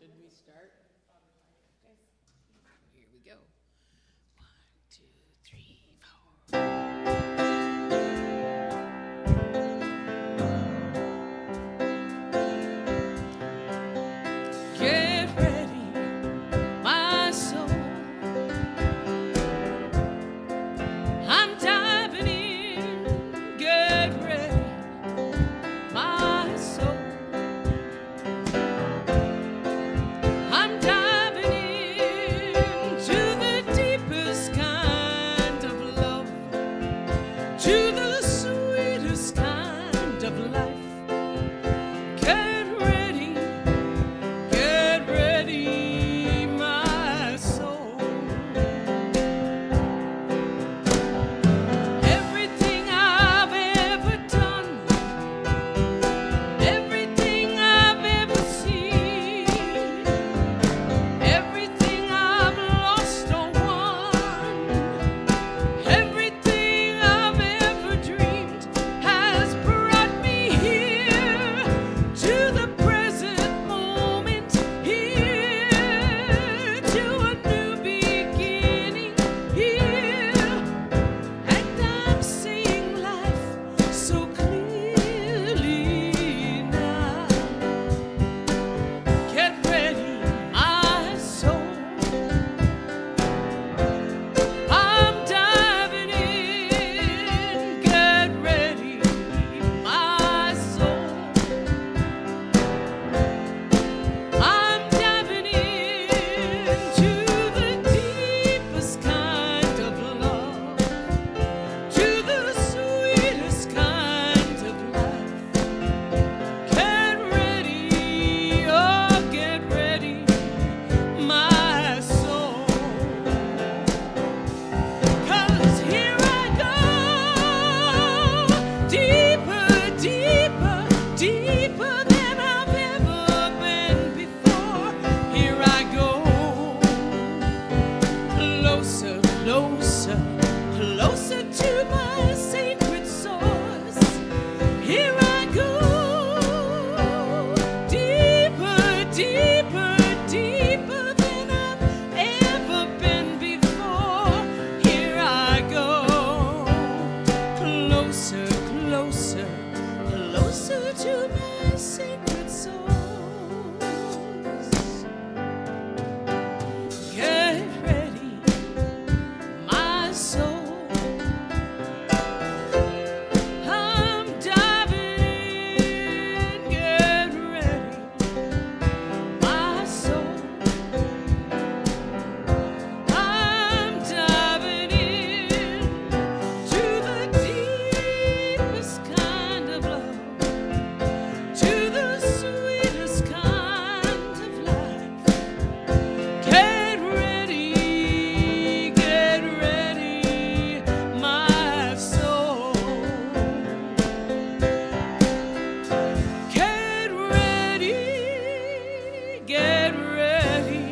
Should we start? Here we go. 1, 2, 3, 4. Get ready, my soul. I'm diving in. Get ready, my soul. I'm diving into the deepest kind of love, to the sweetest kind of life. Get ready, my soul. Everything I've ever done, everything I've ever seen, everything I've lost or won, everything I've ever dreamed has brought me here to the present moment, here to a new beginning, here. And I'm seeing life so clearly now. Get ready, my soul. I'm diving in. Get ready, my soul. I'm diving into the deepest kind of love, to the sweetest kind of life. Get ready, oh, get ready, my soul. 'Cause here I go, deeper, deeper, deeper than I've ever been before. Here I go, closer, closer, closer to my sacred source. Here I go, deeper, deeper, deeper than I've ever been before. Here I go, closer, closer, closer to my sacred source. Get ready, my soul. I'm diving in. Get ready, my soul. I'm diving in to the deepest kind of love, to the sweetest kind of life. Get ready, my soul. Get ready,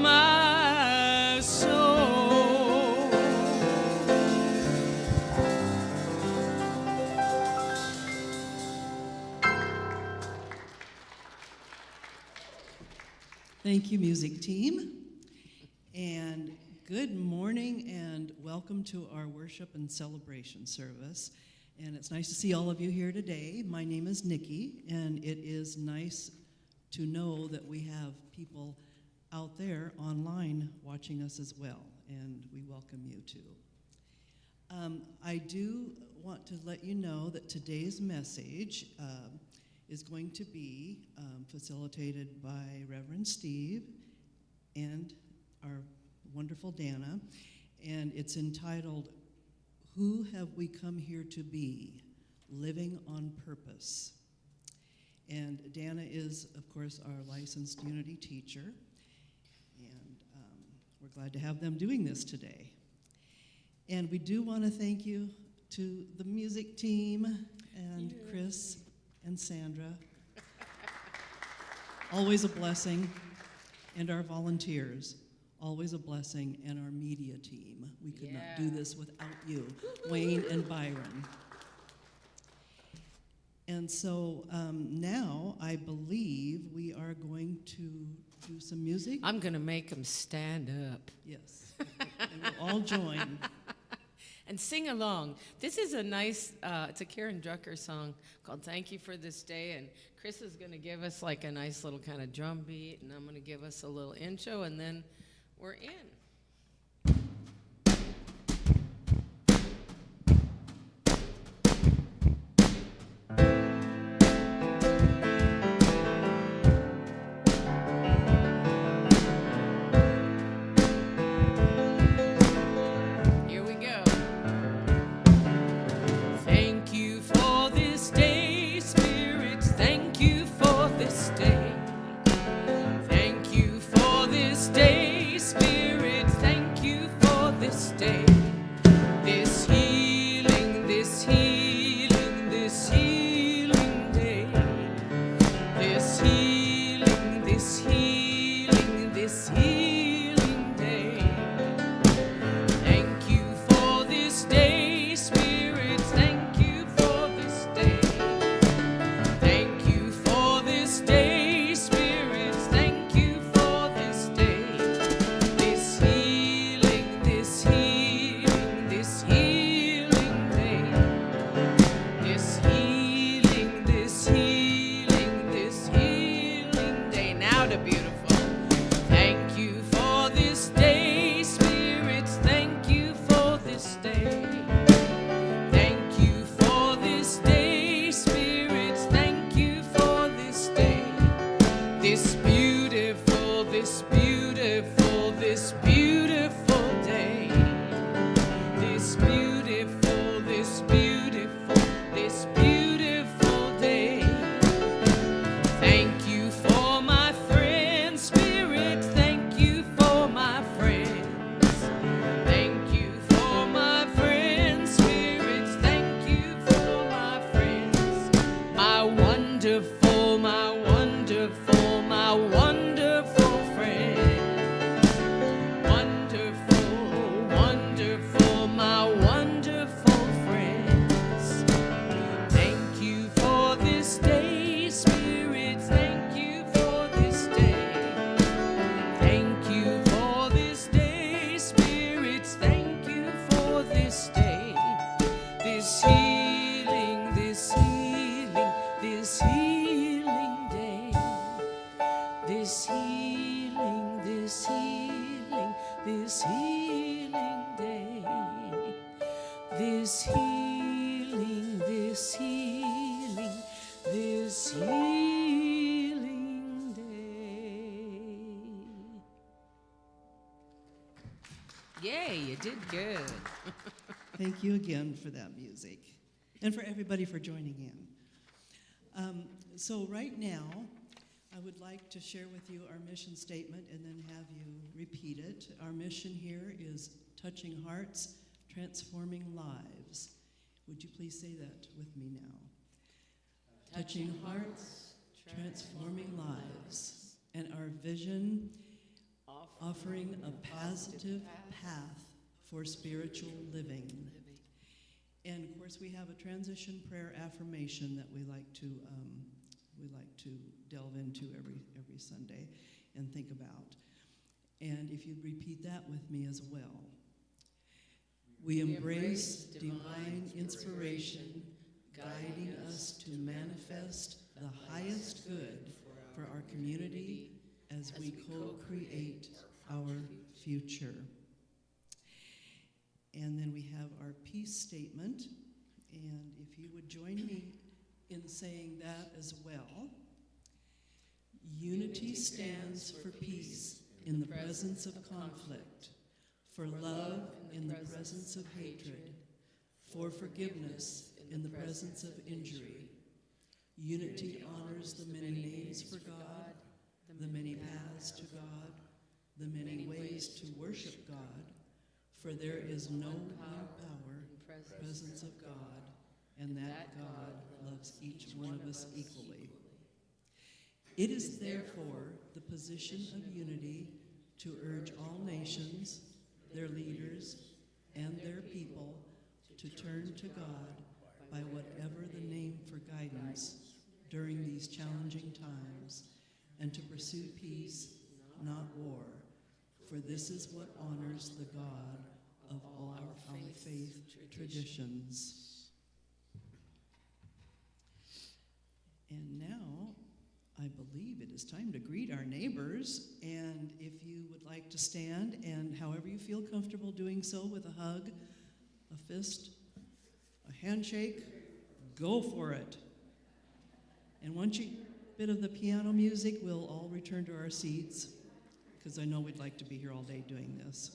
my soul. Thank you, music team. And good morning and welcome to our worship and celebration service. And it's nice to see all of you here today. My name is Nikki, and it is nice to know that we have people out there online watching us as well, and we welcome you too. I do want to let you know that today's message is going to be facilitated by Reverend Steve and our wonderful Danna, and it's entitled, Who Have We Come Here to Be? Living on Purpose. And Danna is, of course, our licensed Unity teacher, and we're glad to have them doing this today. And we do want to thank you to the music team and Chris and Sandra. Always a blessing. And our volunteers, always a blessing, and our media team. We could not do this without you, Wayne and Byron. And so now I believe we are going to do some music. I'm going to make them stand up. Yes, they will all join. And sing along. This is a nice, it's a Karen Drucker song called Thank You for This Day. And Chris is going to give us like a nice little kind of drum beat. And I'm going to give us a little intro. And then we're in. Yay, you did good. Thank you again for that music, and for everybody for joining in. So right now, I would like to share with you our mission statement and then have you repeat it. Our mission here is touching hearts, transforming lives. Would you please say that with me now? Touching hearts, transforming lives. And our vision, offering a positive path for spiritual living. And of course, we have a transition prayer affirmation that we like to delve into every Sunday and think about. And if you'd repeat that with me as well. We embrace divine inspiration, guiding us to manifest the highest good for our community as we co-create our future. And then we have our peace statement, and if you would join me in saying that as well. Unity stands for peace in the presence of conflict, for love in the presence of hatred, for forgiveness in the presence of injury. Unity honors the many names for God, the many paths to God, the many ways to worship God, for there is no one power in the presence of God, and that God loves each one of us equally. It is therefore the position of unity to urge all nations, their leaders, and their people to turn to God by whatever the name for guidance during these challenging times, and to pursue peace, not war. For this is what honors the God of all our faith traditions. And now, I believe it is time to greet our neighbors. And if you would like to stand, and however you feel comfortable doing so, with a hug, a fist, a handshake, go for it. And once you get a bit of the piano music, we'll all return to our seats, because I know we'd like to be here all day doing this.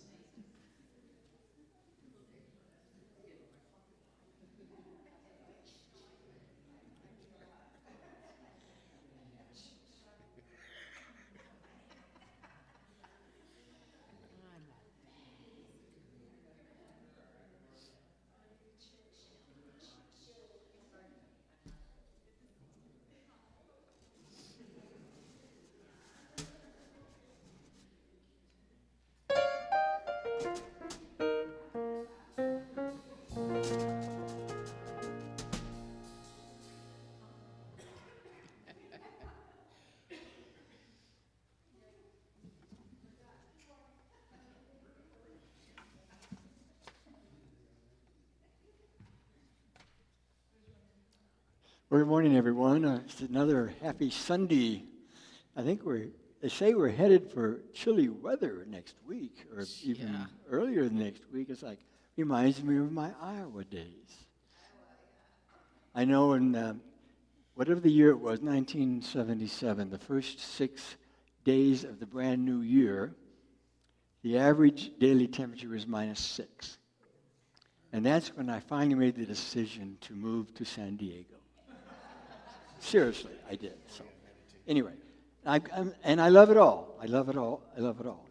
Well, good morning, everyone. It's another happy Sunday. I think they say we're headed for chilly weather next week, or even earlier than next week. It's like, reminds me of my Iowa days. I know in whatever the year it was, 1977, the first 6 days of the brand new year, the average daily temperature was -6. And that's when I finally made the decision to move to San Diego. Seriously, I did. So, anyway, and I love it all. I love it all. I love it all.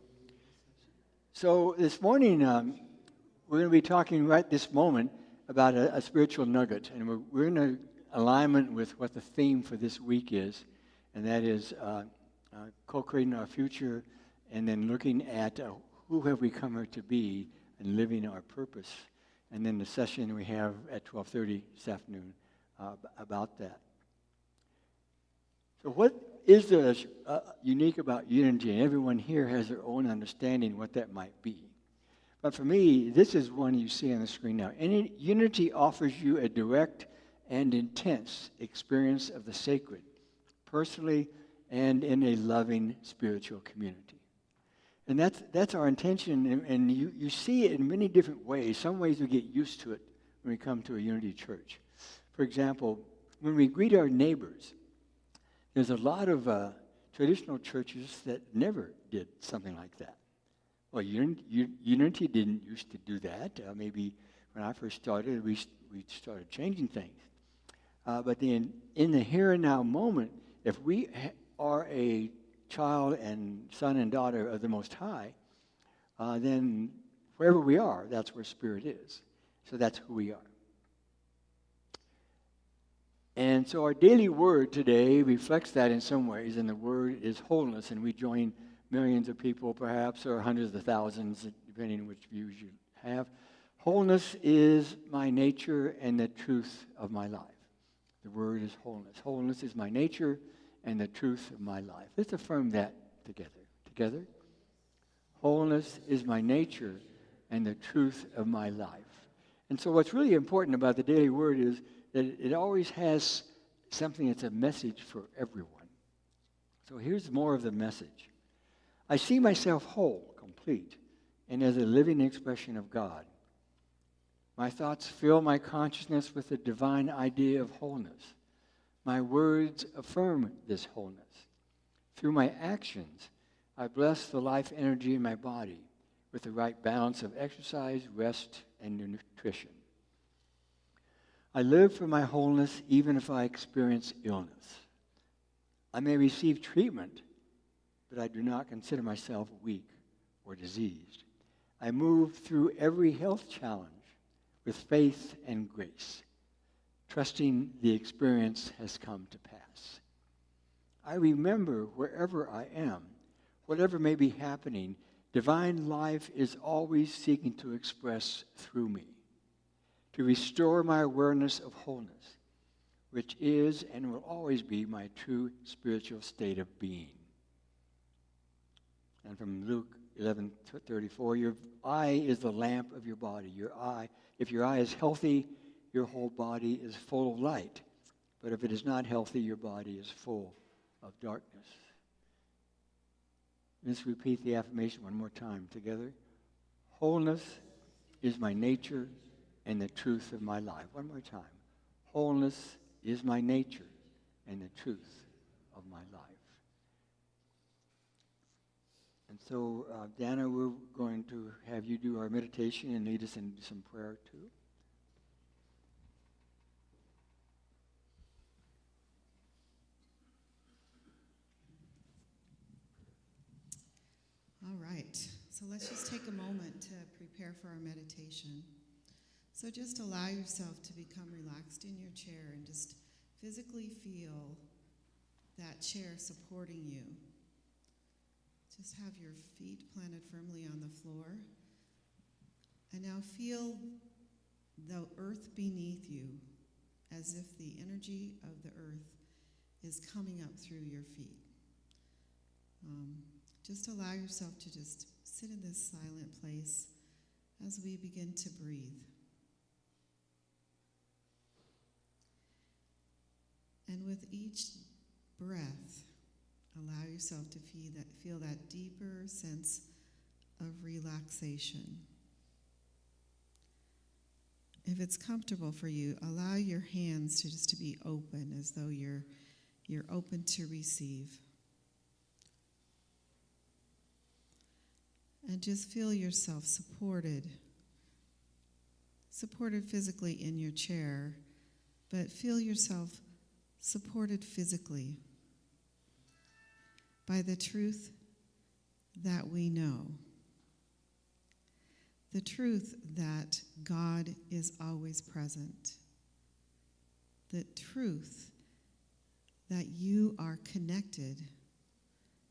So this morning, we're going to be talking right this moment about a spiritual nugget, and we're in alignment with what the theme for this week is, and that is co-creating our future, and then looking at who have we come here to be and living our purpose. And then the session we have at 12:30 this afternoon about that. So what is there unique about unity? And everyone here has their own understanding what that might be. But for me, this is one you see on the screen now. Unity offers you a direct and intense experience of the sacred, personally and in a loving spiritual community. And that's our intention, and you see it in many different ways. Some ways we get used to it when we come to a unity church. For example, when we greet our neighbors, there's a lot of traditional churches that never did something like that. Well, Unity didn't used to do that. Maybe when I first started, we started changing things. But in the here and now moment, if we are a child and son and daughter of the Most High, then wherever we are, that's where Spirit is. So that's who we are. And so our daily word today reflects that in some ways, and the word is wholeness, and we join millions of people perhaps, or hundreds of thousands, depending on which views you have. Wholeness is my nature and the truth of my life. The word is wholeness. Wholeness is my nature and the truth of my life. Let's affirm that together. Together? Wholeness is my nature and the truth of my life. And so what's really important about the daily word is that it always has something that's a message for everyone. So here's more of the message. I see myself whole, complete, and as a living expression of God. My thoughts fill my consciousness with the divine idea of wholeness. My words affirm this wholeness. Through my actions, I bless the life energy in my body with the right balance of exercise, rest, and nutrition. I live for my wholeness even if I experience illness. I may receive treatment, but I do not consider myself weak or diseased. I move through every health challenge with faith and grace, trusting the experience has come to pass. I remember wherever I am, whatever may be happening, divine life is always seeking to express through me, to restore my awareness of wholeness, which is and will always be my true spiritual state of being. And from Luke 11:34, your eye is the lamp of your body. Your eye, if your eye is healthy, your whole body is full of light. But if it is not healthy, your body is full of darkness. Let's repeat the affirmation one more time together. Wholeness is my nature and the truth of my life. One more time. Wholeness is my nature and the truth of my life. And so, Danna, we're going to have you do our meditation and lead us in some prayer too. All right, so let's just take a moment to prepare for our meditation. So just allow yourself to become relaxed in your chair and just physically feel that chair supporting you. Just have your feet planted firmly on the floor. And now feel the earth beneath you as if the energy of the earth is coming up through your feet. Just allow yourself to just sit in this silent place as we begin to breathe. And with each breath, allow yourself to feel that deeper sense of relaxation. If it's comfortable for you, allow your hands to just to be open as though you're open to receive. And just feel yourself supported physically in your chair, but feel yourself supported physically by the truth that we know. The truth that God is always present. The truth that you are connected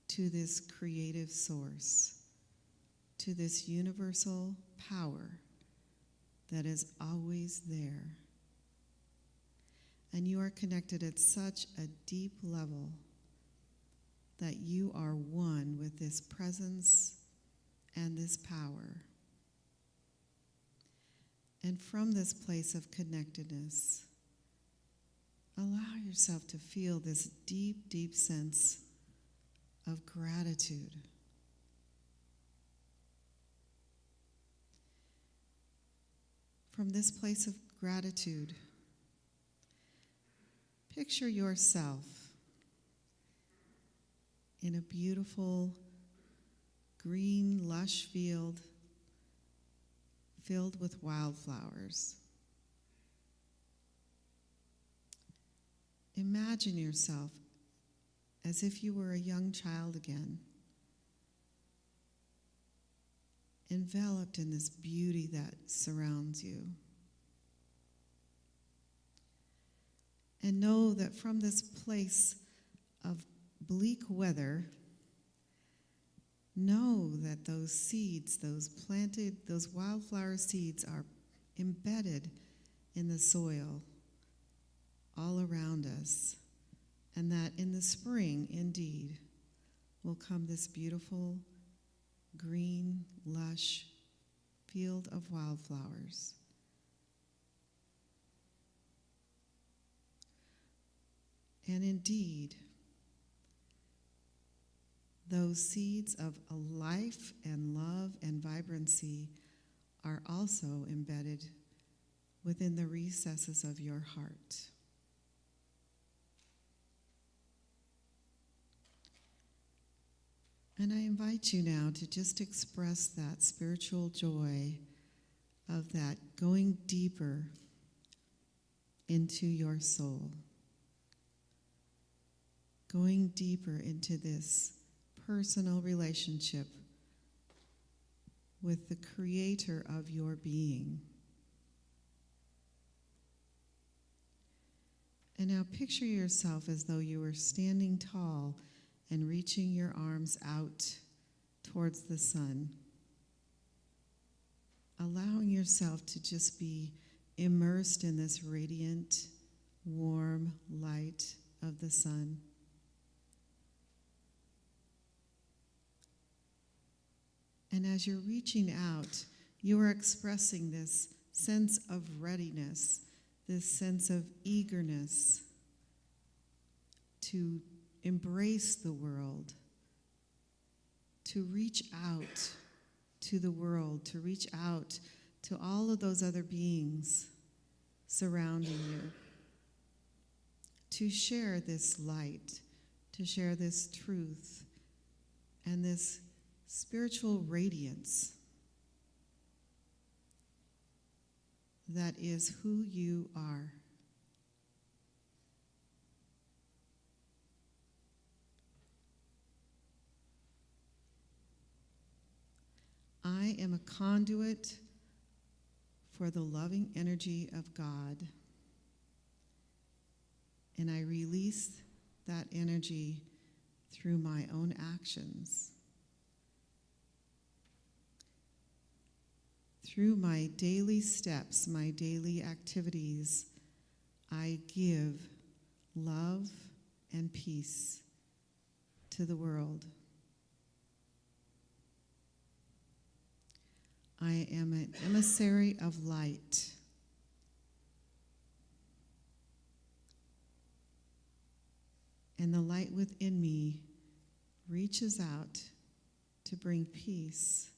to this creative source, to this universal power that is always there. And you are connected at such a deep level that you are one with this presence and this power. And from this place of connectedness, allow yourself to feel this deep, deep sense of gratitude. From this place of gratitude, picture yourself in a beautiful, green, lush field filled with wildflowers. Imagine yourself as if you were a young child again, enveloped in this beauty that surrounds you. And know that from this place of bleak weather, know that those seeds, those wildflower seeds are embedded in the soil all around us, and that in the spring, indeed, will come this beautiful, green, lush field of wildflowers. And indeed, those seeds of a life and love and vibrancy are also embedded within the recesses of your heart. And I invite you now to just express that spiritual joy of that going deeper into your soul, going deeper into this personal relationship with the creator of your being. And now picture yourself as though you were standing tall and reaching your arms out towards the sun, allowing yourself to just be immersed in this radiant, warm light of the sun. And as you're reaching out, you are expressing this sense of readiness, this sense of eagerness to embrace the world, to reach out to the world, to reach out to all of those other beings surrounding you, to share this light, to share this truth and this spiritual radiance that is who you are. I am a conduit for the loving energy of God, and I release that energy through my own actions. Through my daily steps, my daily activities, I give love and peace to the world. I am an emissary of light. And the light within me reaches out to bring peace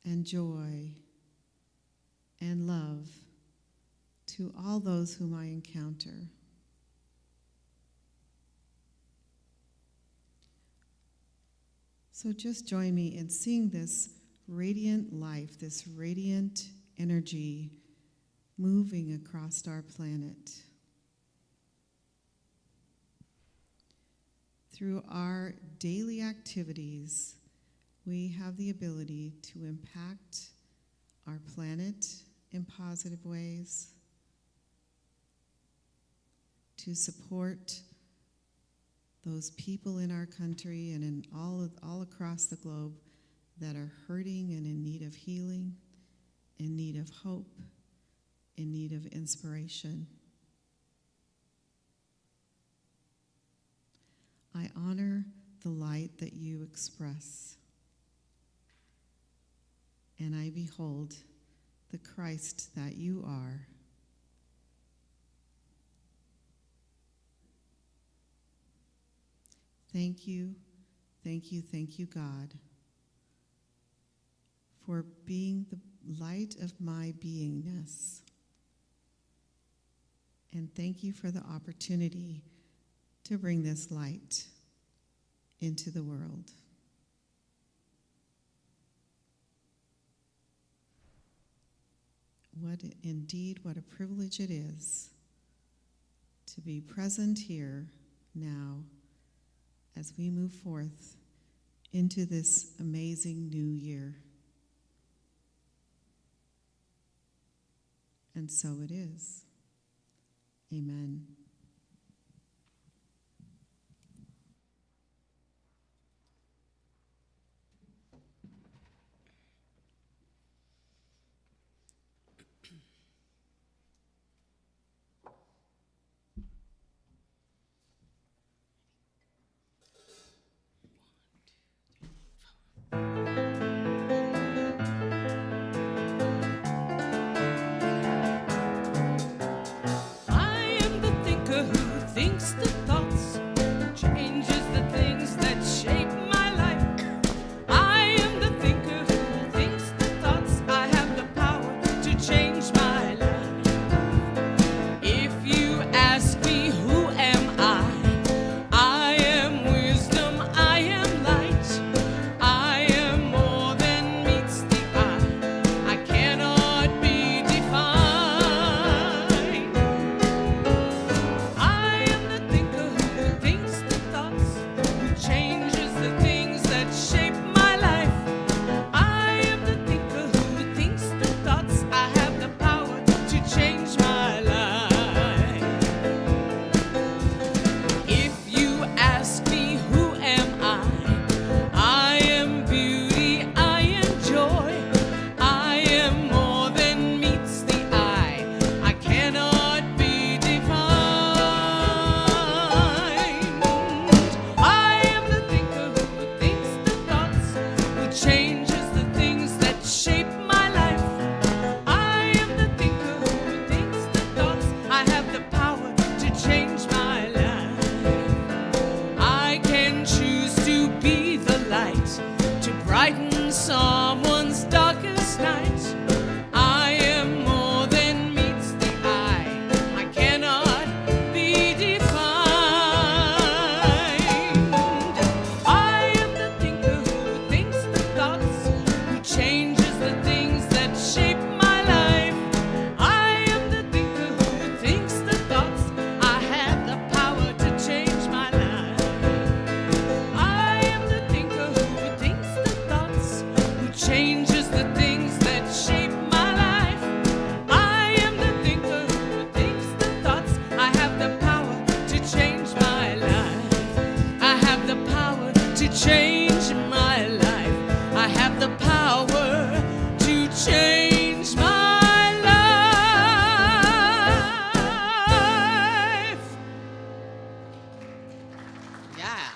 and joy and love to all those whom I encounter. So just join me in seeing this radiant life, this radiant energy moving across our planet. Through our daily activities, we have the ability to impact our planet in positive ways, to support those people in our country and in all across the globe that are hurting and in need of healing, in need of hope, in need of inspiration. I honor the light that you express, and I behold the Christ that you are. Thank you, thank you, thank you, God, for being the light of my beingness. And thank you for the opportunity to bring this light into the world. What a privilege it is to be present here now as we move forth into this amazing new year. And so it is. Amen. I am the thing to change my life. I have the power to change my life. Yeah.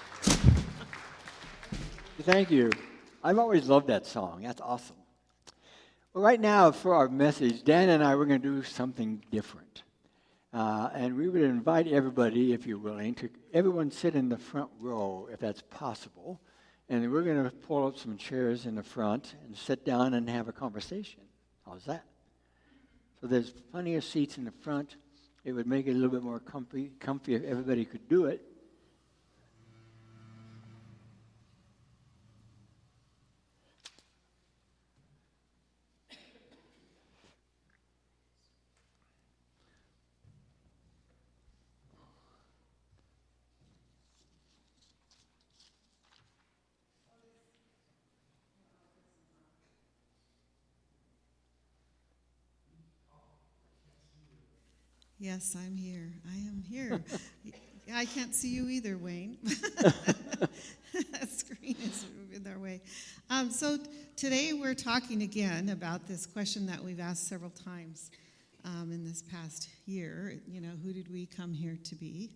Thank you. I've always loved that song. That's awesome. Well, right now, for our message, Danna and I, we're going to do something different. And we would invite everybody, if you're willing, to everyone sit in the front row, if that's possible. And we're going to pull up some chairs in the front and sit down and have a conversation. How's that? So there's plenty of seats in the front. It would make it a little bit more comfy if everybody could do it. Yes, I'm here. I am here. I can't see you either, Wayne. That screen is in our way. So today we're talking again about this question that we've asked several times in this past year. You know, who did we come here to be?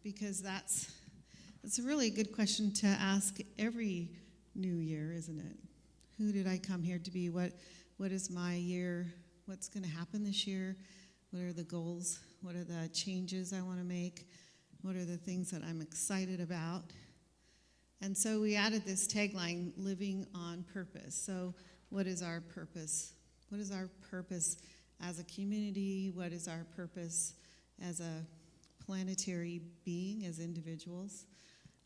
Because that's a really good question to ask every new year, isn't it? Who did I come here to be? What is my year? What's going to happen this year? What are the goals? What are the changes I want to make? What are the things that I'm excited about? And so we added this tagline, living on purpose. So what is our purpose? What is our purpose as a community? What is our purpose as a planetary being, as individuals?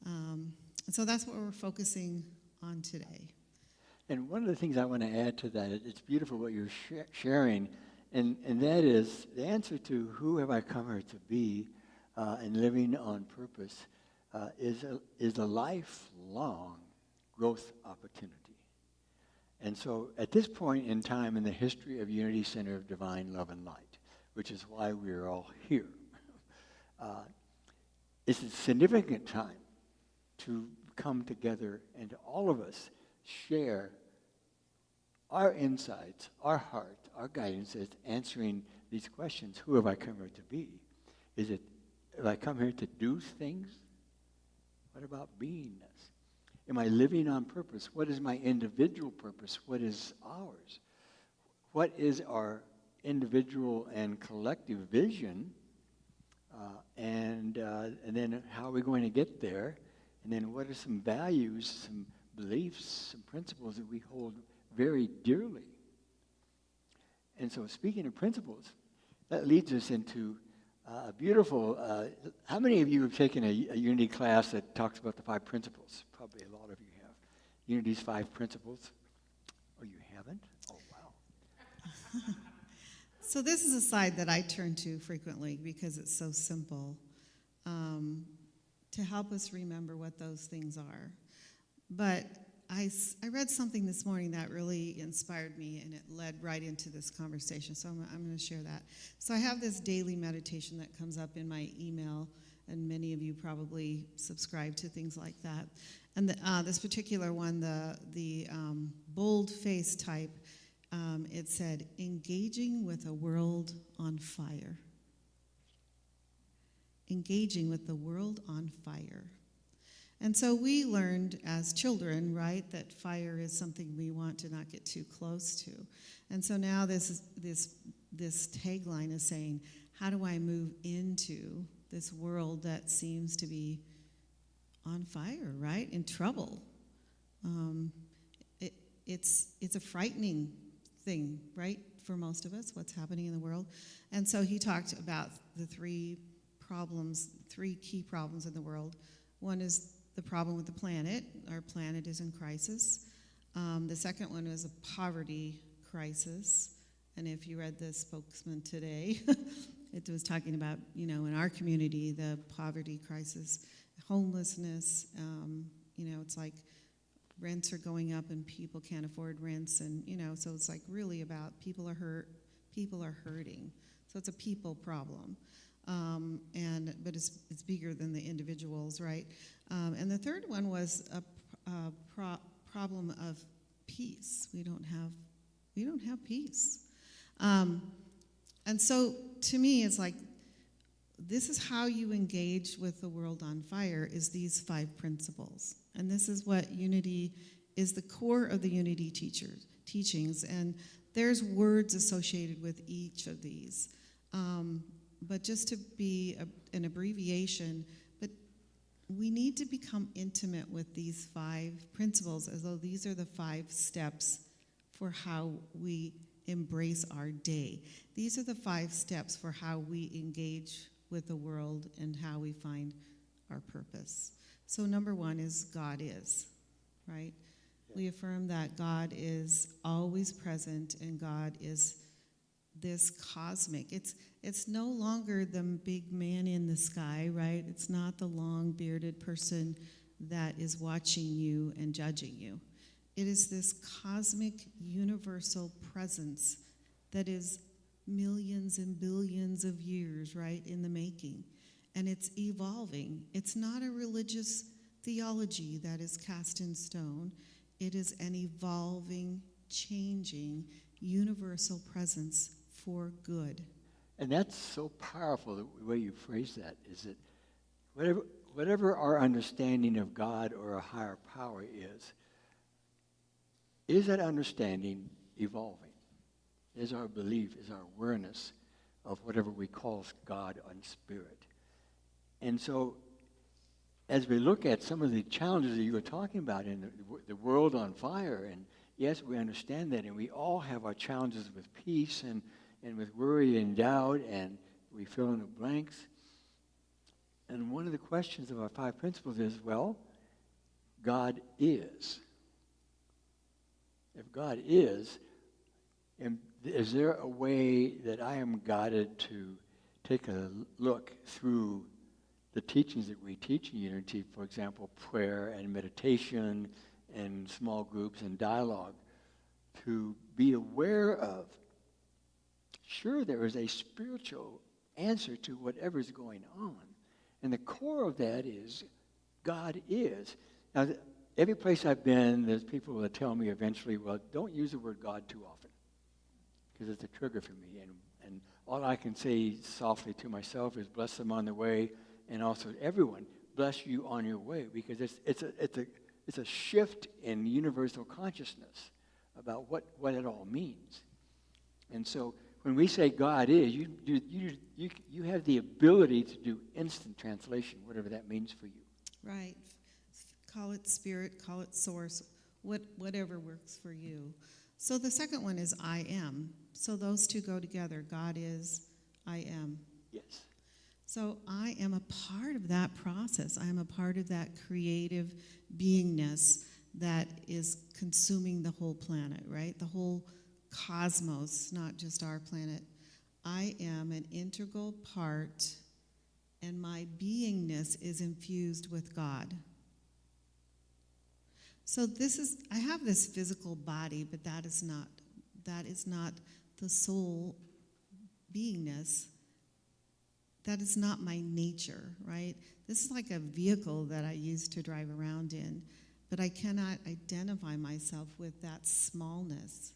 And so that's what we're focusing on today. And one of the things I want to add to that, it's beautiful what you're sharing, and that is the answer to who have I come here to be and living on purpose is a lifelong growth opportunity. And so at this point in time in the history of Unity Center of Divine Love and Light, which is why we're all here, it's a significant time to come together and to all of us share our insights, our heart, our guidance is answering these questions. Who have I come here to be? Have I come here to do things? What about beingness? Am I living on purpose? What is my individual purpose? What is ours? What is our individual and collective vision? And then how are we going to get there? And then what are some values, some beliefs, some principles that we hold very dearly? And so speaking of principles, that leads us into a beautiful, how many of you have taken a Unity class that talks about the 5 principles? Probably a lot of you have. Unity's 5 principles. Oh, you haven't? Oh, wow. So this is a slide that I turn to frequently because it's so simple to help us remember what those things are. But I read something this morning that really inspired me, and it led right into this conversation, so I'm going to share that. So I have this daily meditation that comes up in my email, and many of you probably subscribe to things like that. And this particular one, the bold face type, it said, engaging with a world on fire. Engaging with the world on fire. And so we learned as children, right, that fire is something we want to not get too close to. And so now this tagline is saying, how do I move into this world that seems to be on fire, right, in trouble? It's a frightening thing, right, for most of us, what's happening in the world. And so he talked about the 3 key problems in the world. One is the problem with the planet. Our planet is in crisis. The second one is a poverty crisis. And if you read the spokesman today, it was talking about, in our community, the poverty crisis, homelessness. It's like rents are going up and people can't afford rents. And, so it's like really about people are hurting. So it's a people problem. but it's bigger than the individuals, right? And the third one was a problem of peace. We don't have peace. And so to me, it's like, this is how you engage with the world on fire, is these 5 principles. And this is what unity is, the core of the unity teachings. And there's words associated with each of these. But just to be an abbreviation, but we need to become intimate with these 5 principles, as though these are the 5 steps for how we embrace our day. These are the 5 steps for how we engage with the world and how we find our purpose. So number 1 is God is, right? Yeah. We affirm that God is always present, and God is this cosmic. It's no longer the big man in the sky, right? It's not the long bearded person that is watching you and judging you. It is this cosmic universal presence that is millions and billions of years, right, in the making. And it's evolving. It's not a religious theology that is cast in stone. It is an evolving, changing, universal presence for good. And that's so powerful, the way you phrase that, is that whatever our understanding of God or a higher power is that understanding evolving? Is our belief, is our awareness of whatever we call God and Spirit? And so, as we look at some of the challenges that you were talking about in the world on fire, and yes, we understand that, and we all have our challenges with peace and with worry and doubt, and we fill in the blanks. And one of the questions of our 5 principles is, well, God is. If God is there a way that I am guided to take a look through the teachings that we teach in Unity, for example, prayer and meditation and small groups and dialogue, to be aware of, sure, there is a spiritual answer to whatever is going on. And the core of that is God is. Now, every place I've been, there's people that tell me eventually, well, don't use the word God too often, because it's a trigger for me. And all I can say softly to myself is bless them on their way, and also everyone, bless you on your way, because it's a shift in universal consciousness about what it all means. And so when we say God is, you have the ability to do instant translation, whatever that means for you. Right. Call it spirit, call it source, whatever works for you. So the second one is I am. So those two go together. God is, I am. Yes. So I am a part of that process. I am a part of that creative beingness that is consuming the whole planet, right? The whole cosmos, not just our planet. I am an integral part, and my beingness is infused with God. So I have this physical body, but that is not the soul beingness. That is not my nature, right? This is like a vehicle that I use to drive around in, but I cannot identify myself with that smallness.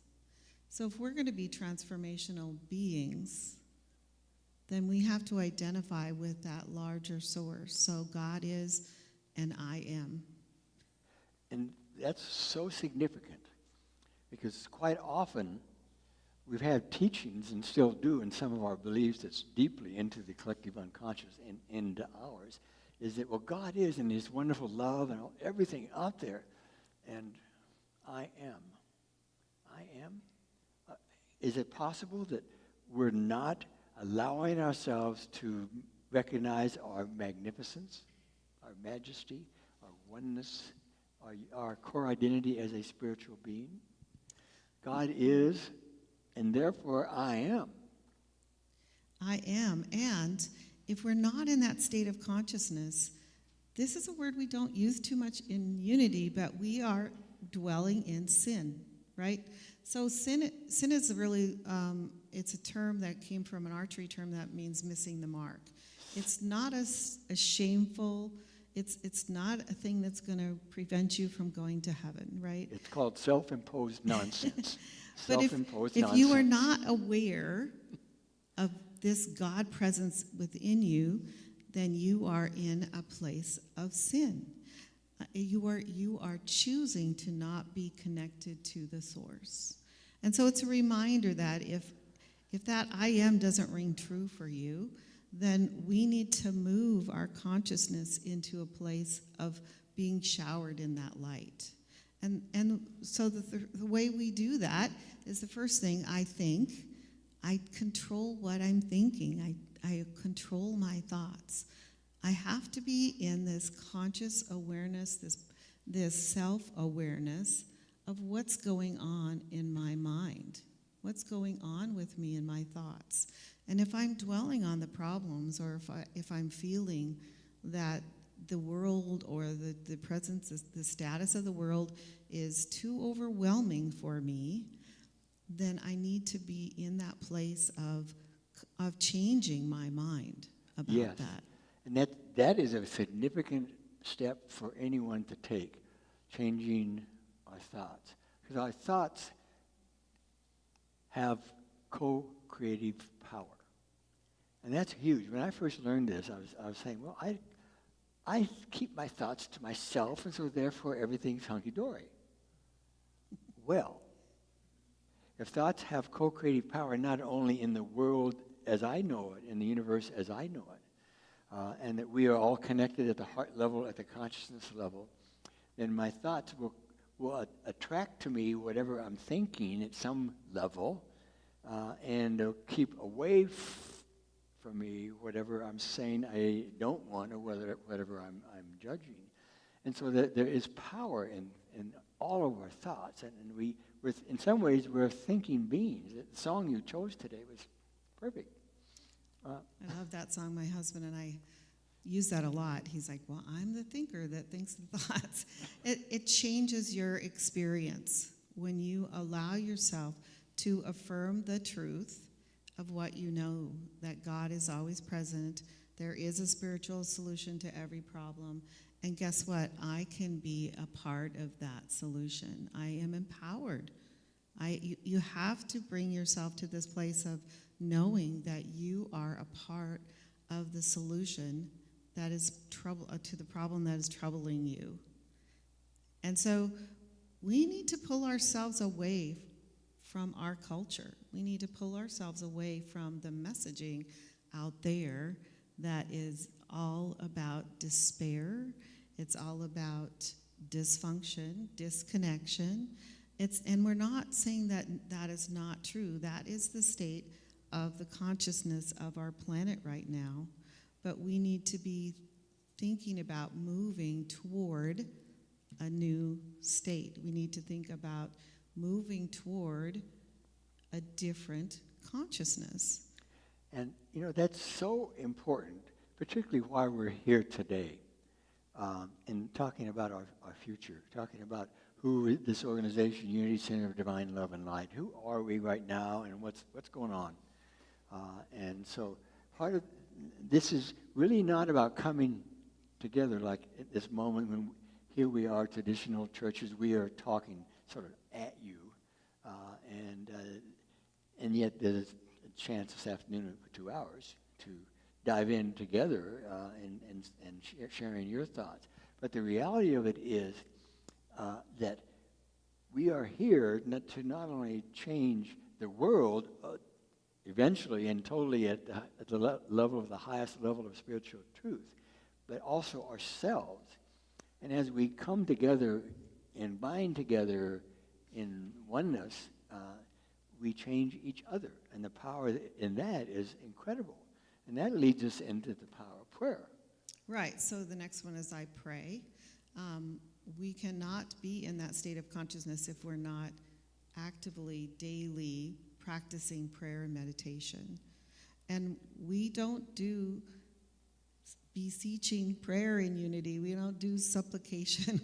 So if we're going to be transformational beings, then we have to identify with that larger source. So God is, and I am. And that's so significant, because quite often we've had teachings, and still do in some of our beliefs, that's deeply into the collective unconscious and into ours, is that, well, God is in his wonderful love and everything out there, and I am. I am? Is it possible that we're not allowing ourselves to recognize our magnificence, our majesty, our oneness, our core identity as a spiritual being? God is, and therefore I am. I am. And if we're not in that state of consciousness, this is a word we don't use too much in unity, but we are dwelling in sin, right? So sin is really, it's a term that came from an archery term that means missing the mark. It's not a shameful, it's not a thing that's going to prevent you from going to heaven, right? It's called self-imposed nonsense. But Self-imposed if nonsense. you are not aware of this God presence within you, then you are in a place of sin. You are choosing to not be connected to the source. And so it's a reminder that if that I am doesn't ring true for you, then we need to move our consciousness into a place of being showered in that light. And so the way we do that is the first thing I think, I control what I'm thinking. I control my thoughts. I have to be in this conscious awareness, this self-awareness of what's going on in my mind, what's going on with me in my thoughts. And if I'm dwelling on the problems, or if I'm feeling that the world or the presence, the status of the world is too overwhelming for me, then I need to be in that place of changing my mind about Yes. that. And that is a significant step for anyone to take, changing our thoughts. Because our thoughts have co-creative power. And that's huge. When I first learned this, I was saying, well, I keep my thoughts to myself, and so therefore everything's hunky-dory. Well, if thoughts have co-creative power not only in the world as I know it, in the universe as I know it, and that we are all connected at the heart level, at the consciousness level, then my thoughts will attract to me whatever I'm thinking at some level, and they'll keep away from me whatever I'm saying I don't want, or whatever I'm judging. And so that there is power in all of our thoughts, and in some ways we're thinking beings. The song you chose today was perfect. I love that song. My husband and I use that a lot. He's like, well, I'm the thinker that thinks the thoughts. It changes your experience when you allow yourself to affirm the truth of what you know, that God is always present. There is a spiritual solution to every problem. And guess what? I can be a part of that solution. I am empowered. You have to bring yourself to this place of knowing that you are a part of the solution that is to the problem that is troubling you. And so we need to pull ourselves away from our culture. We need to pull ourselves away from the messaging out there that is all about despair. It's all about dysfunction, disconnection. And we're not saying that that is not true. That is the state of the consciousness of our planet right now. But we need to be thinking about moving toward a new state. We need to think about moving toward a different consciousness. And, that's so important, particularly why we're here today, in talking about our future, talking about who this organization, Unity Center of Divine Love and Light, who are we right now and what's going on? And so part of this is really not about coming together like at this moment when here we are, traditional churches, we are talking sort of at you, and yet there's a chance this afternoon for 2 hours to dive in together and sharing your thoughts. But the reality of it is that we are here to not only change the world eventually and totally at the level of the highest level of spiritual truth, but also ourselves. And as we come together and bind together in oneness, we change each other. And the power in that is incredible. And that leads us into the power of prayer. Right, so the next one is I pray. We cannot be in that state of consciousness if we're not actively, daily practicing prayer and meditation. And we don't do beseeching prayer in unity. We don't do supplication.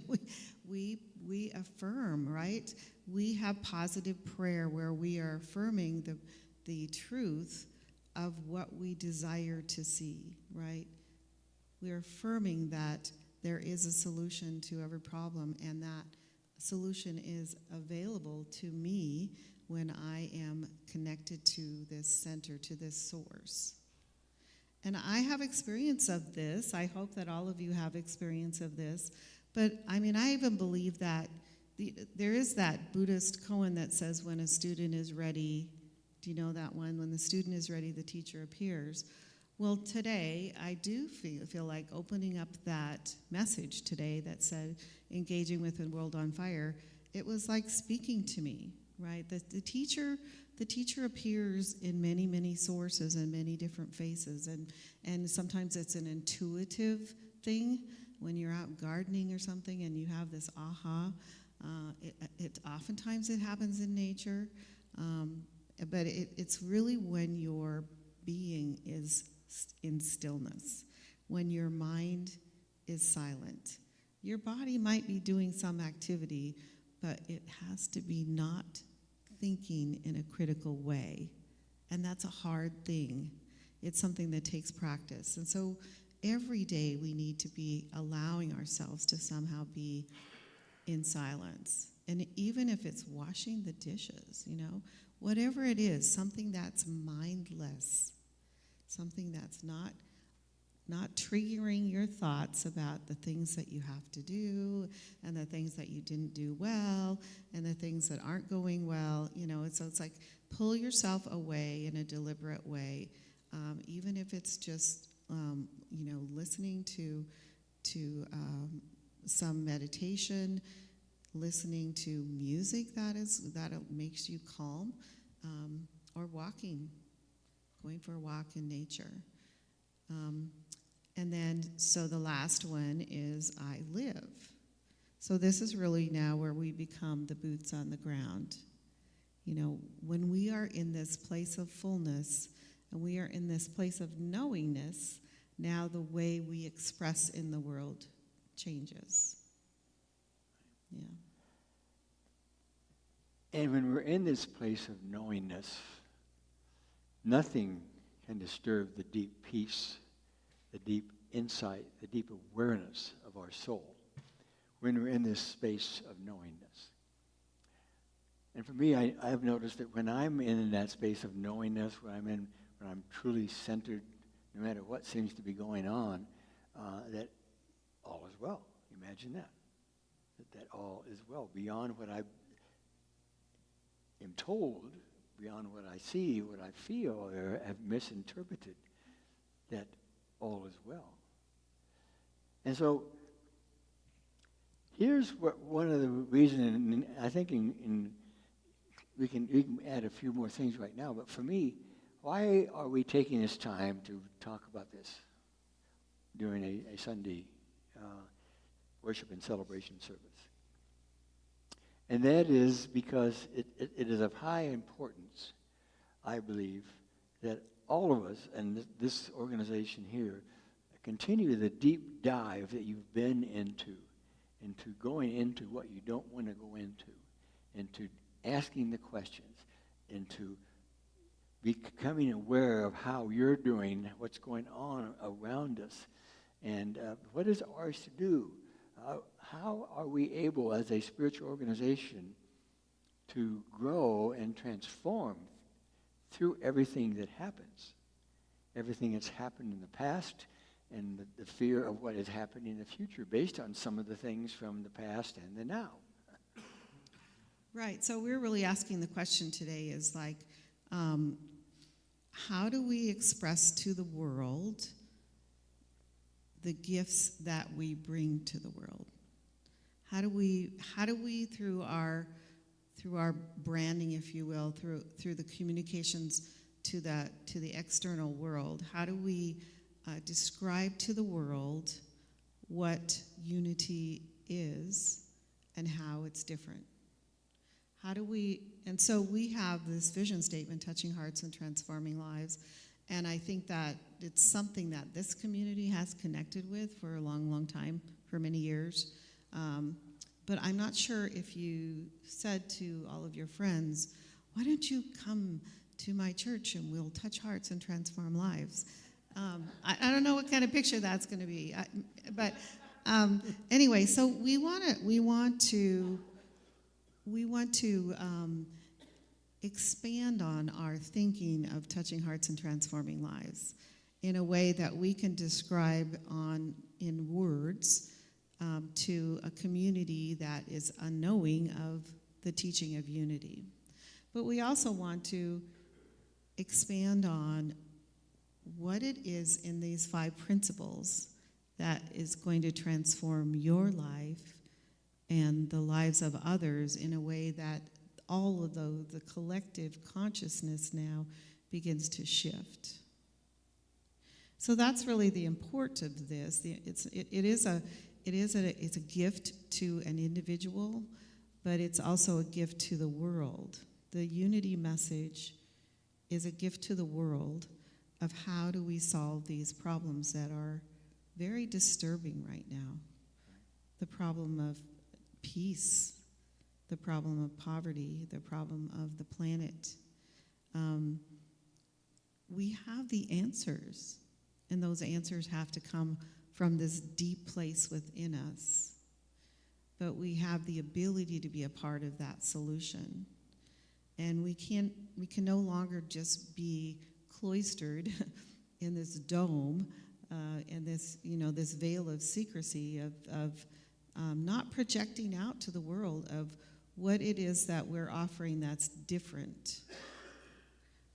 We affirm, right? We have positive prayer where we are affirming the truth of what we desire to see, right? We're affirming that there is a solution to every problem, and that solution is available to me when I am connected to this center, to this source. And I have experience of this. I hope that all of you have experience of this. But I mean, I even believe that there is that Buddhist koan that says when a student is ready, do you know that one? When the student is ready, the teacher appears. Well, today, I do feel like opening up that message today that said, engaging with the world on fire, it was like speaking to me, right? The teacher appears in many, many sources and many different faces, and sometimes it's an intuitive thing when you're out gardening or something and you have this aha. Oftentimes it happens in nature, but it's really when your being is in stillness, when your mind is silent. Your body might be doing some activity, but it has to be not thinking in a critical way. And that's a hard thing. It's something that takes practice. And so every day we need to be allowing ourselves to somehow be in silence. And even if it's washing the dishes, whatever it is, something that's mindless, something that's not triggering your thoughts about the things that you have to do and the things that you didn't do well and the things that aren't going well. So it's like pull yourself away in a deliberate way, even if it's just listening to some meditation, listening to music that makes you calm, or going for a walk in nature. And then, so the last one is I live. So this is really now where we become the boots on the ground. When we are in this place of fullness and we are in this place of knowingness, now the way we express in the world changes. Yeah. And when we're in this place of knowingness, nothing can disturb the deep peace, the deep insight, the deep awareness of our soul when we're in this space of knowingness. And for me, I've noticed that when I'm in that space of knowingness, when I'm truly centered, no matter what seems to be going on, that all is well. Imagine that all is well, beyond what I am told, beyond what I see, what I feel, or have misinterpreted, that all is well. And so, here's one of the reasons, and I think we can add a few more things right now, but for me, why are we taking this time to talk about this during a Sunday worship and celebration service? And that is because it is of high importance, I believe, that all of us and this organization here continue the deep dive that you've been into going into what you don't want to go into asking the questions, into becoming aware of how you're doing, what's going on around us, and what is ours to do. How are we able, as a spiritual organization, to grow and transform through everything that happens, everything that's happened in the past, and the fear of what is happening in the future based on some of the things from the past and the now? Right, so we're really asking the question today is like, how do we express to the world the gifts that we bring to the world? How do we through our branding, if you will, through the communications to the external world, how do we describe to the world what unity is and how it's different? And so we have this vision statement, touching hearts and transforming lives, and I think that it's something that this community has connected with for a long, long time, for many years. But I'm not sure if you said to all of your friends, why don't you come to my church and we'll touch hearts and transform lives? I don't know what kind of picture that's going to be, but anyway, so we want to expand on our thinking of touching hearts and transforming lives in a way that we can describe in words to a community that is unknowing of the teaching of unity. But we also want to expand on what it is in these 5 principles that is going to transform your life and the lives of others in a way that all of the collective consciousness now begins to shift. So that's really the import of this. It's a gift to an individual, but it's also a gift to the world. The unity message is a gift to the world of how do we solve these problems that are very disturbing right now. The problem of peace, the problem of poverty, the problem of the planet. We have the answers, and those answers have to come from this deep place within us. But we have the ability to be a part of that solution. And we can no longer just be cloistered in this dome, in this veil of secrecy of not projecting out to the world of what it is that we're offering that's different,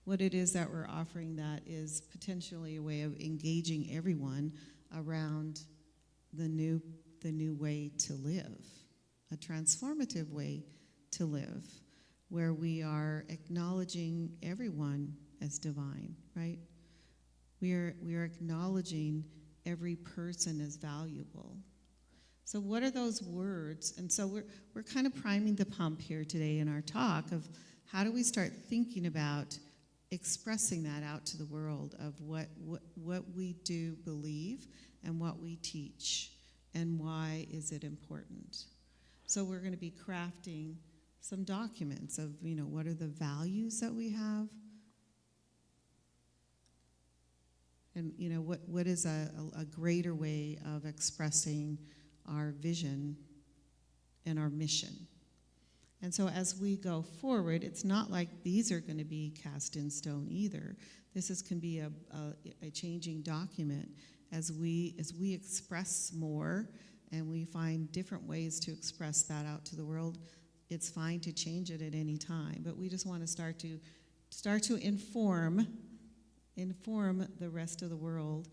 what it is that we're offering that is potentially a way of engaging everyone around the new way to live, a transformative way to live, where we are acknowledging everyone as divine, right? We are acknowledging every person as valuable. So what are those words? And so we're kind of priming the pump here today in our talk of how do we start thinking about expressing that out to the world of what we do believe and what we teach and why is it important. So we're going to be crafting some documents of, what are the values that we have, and what is a greater way of expressing our vision and our mission. And so as we go forward, it's not like these are going to be cast in stone either. This can be a changing document as we express more and we find different ways to express that out to the world. It's fine to change it at any time, but we just want to start to inform the rest of the world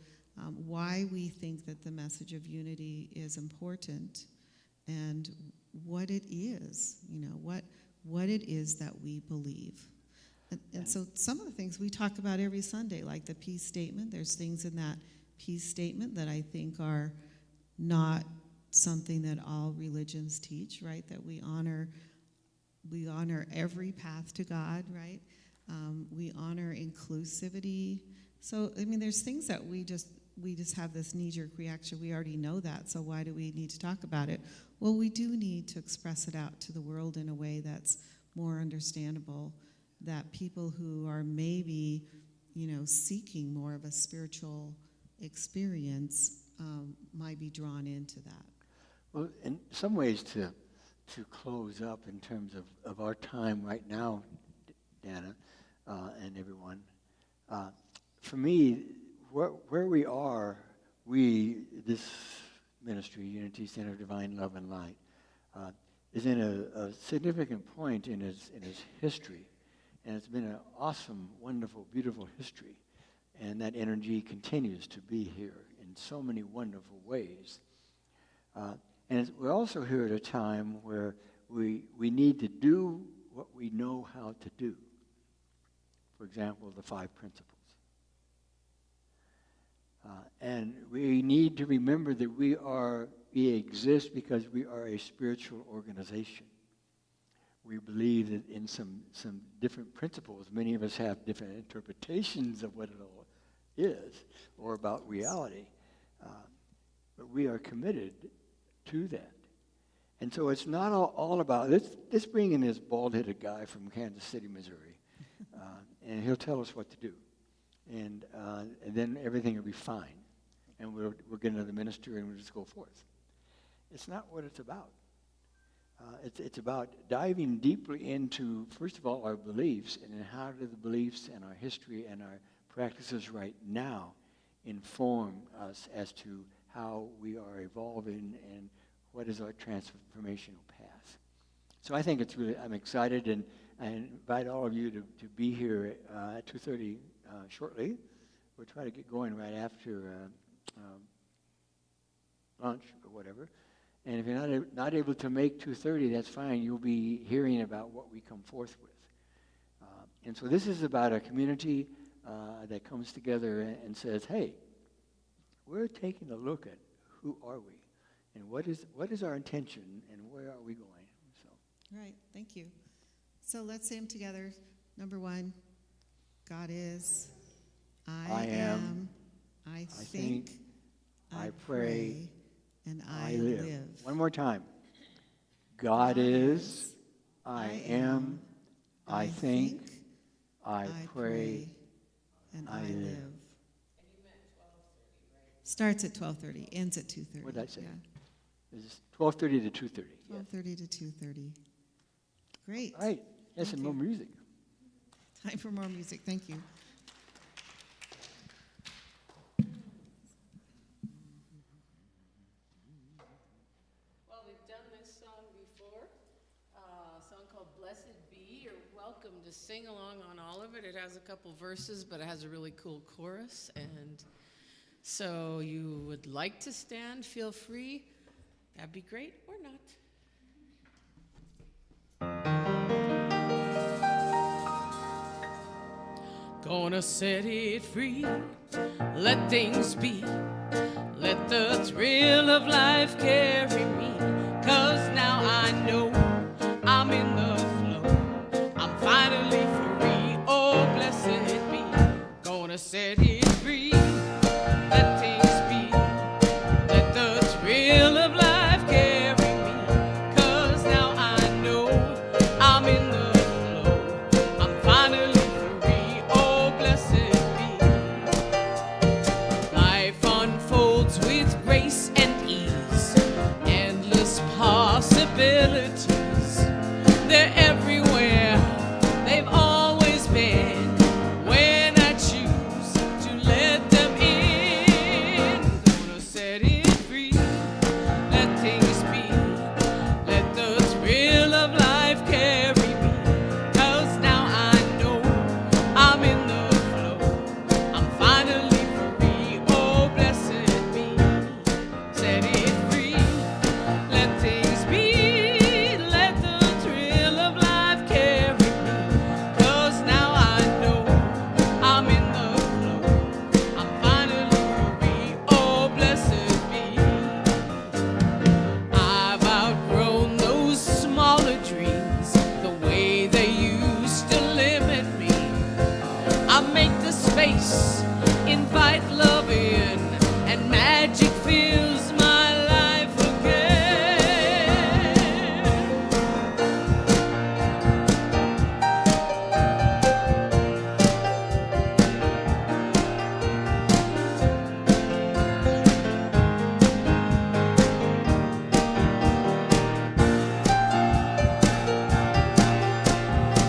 why we think that the message of unity is important and what it is, what it is that we believe. And so some of the things we talk about every Sunday, like the peace statement, there's things in that peace statement that I think are not something that all religions teach, right? That we honor every path to God, right? We honor inclusivity. So, there's things that we just have this knee-jerk reaction. We already know that, so why do we need to talk about it? Well, we do need to express it out to the world in a way that's more understandable, that people who are maybe, seeking more of a spiritual experience might be drawn into that. Well, in some ways, to close up in terms of our time right now, Danna, and everyone, for me, where we are, this ministry, Unity Center of Divine Love and Light, is in a significant point in its history. And it's been an awesome, wonderful, beautiful history. And that energy continues to be here in so many wonderful ways. And we're also here at a time where we need to do what we know how to do. For example, the 5 principles. And we need to remember that we exist because we are a spiritual organization. We believe that in some different principles. Many of us have different interpretations of what it all is or about reality. But we are committed to that. And so it's not all about, let's bring in this bald-headed guy from Kansas City, Missouri, and he'll tell us what to do. and then everything will be fine. And we'll get another minister and we'll just go forth. It's not what it's about. It's about diving deeply into, first of all, our beliefs, and then how do the beliefs and our history and our practices right now inform us as to how we are evolving and what is our transformational path. So I think it's really, I'm excited, and I invite all of you to be here at 2:30 shortly. We'll try to get going right after lunch or whatever. And if you're not able to make 2:30, that's fine. You'll be hearing about what we come forth with. And so this is about a community that comes together and says, hey, we're taking a look at who are we and what is our intention and where are we going. So. Right, thank you. So let's say them together. Number one, God is, I am, I think, I pray, and I live. One more time. God is, I am, I think, I pray, and I live. And you meant 12:30, right? Starts at 12:30, ends at 2:30. What did I say? Yeah. It's 12:30 to 2:30. 12:30 to 2:30. Great. All right. Yes, and more music. Time for more music. Thank you. Well, we've done this song before, a song called Blessed Be. You're welcome to sing along on all of it. It has a couple verses, but it has a really cool chorus. And so you would like to stand, feel free. That'd be great, or not. Gonna set it free, let things be, let the thrill of life carry me, 'cause now I know I'm in the flow, I'm finally free, oh blessed be, gonna set it free, let things be, let the thrill of life carry me, 'cause now I know I'm in the flow, I'm finally free, oh blessed be. Life unfolds with grace and ease, endless possibilities. They're everywhere, they've always been, when I choose to let them in. Gonna set it free, let things be, let the thrill of life carry me, 'cause now I know I'm in the flow, I'm finally free, oh blessed be. Set it free, let things be, let the thrill of life carry me, 'cause now I know I'm in the flow, I'm finally free, oh blessed be. I've outgrown those smaller dreams, the way they used to limit me. I make the space, invite love in, and magic fills my life again.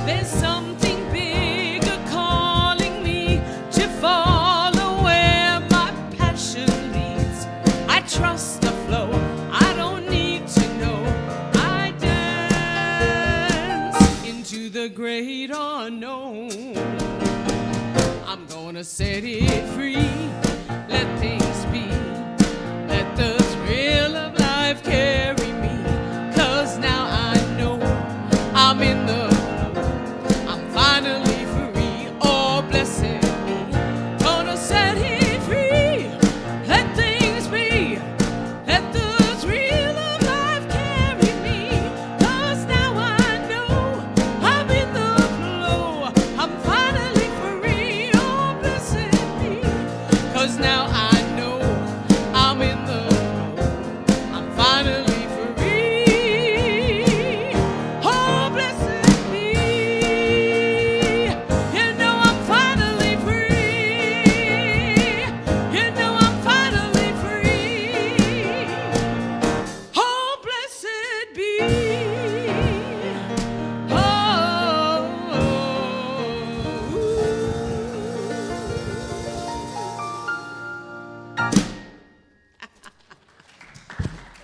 There's something bigger calling me to follow where my passion leads. I trust the flow, I don't need to know. I dance into the great unknown. I'm gonna set it free, let things be, let the thrill of life carry me, 'cause now I know I'm in the flow, I'm finally free, oh blessed be. Gonna set it free, let things be, let the thrill of life carry me, 'cause now I know I'm in the flow, I'm finally free, oh blessed be. 'Cause now I know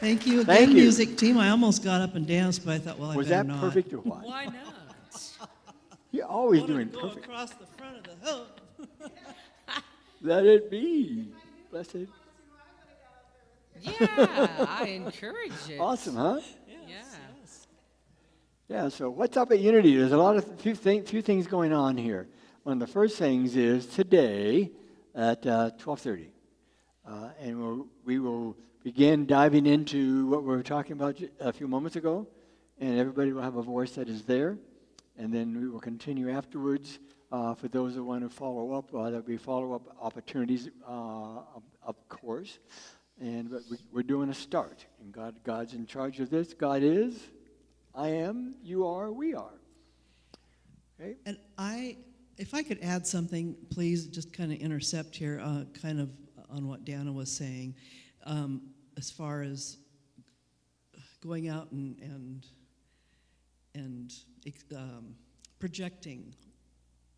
Thank you Thank again, you. music team. I almost got up and danced, but I thought, well, I Was better that not. perfect or what? Why not? You're always Wanted to doing go perfect. across the front of the hill. Let it be. Blessed. Yeah, I encourage it. Awesome, huh? Yes, Yeah. yes. Yeah, so what's up at Unity? There's a lot of few things going on here. One of the first things is today at 12:30. And we will begin diving into what we were talking about a few moments ago. And everybody will have a voice that is there. And then we will continue afterwards. For those that want to follow up, there'll be follow-up opportunities, of course. But we're doing a start. And God's in charge of this. God is, I am, you are, we are. Okay? And if I could add something, please just kind of intercept here, kind of on what Danna was saying, as far as going out and projecting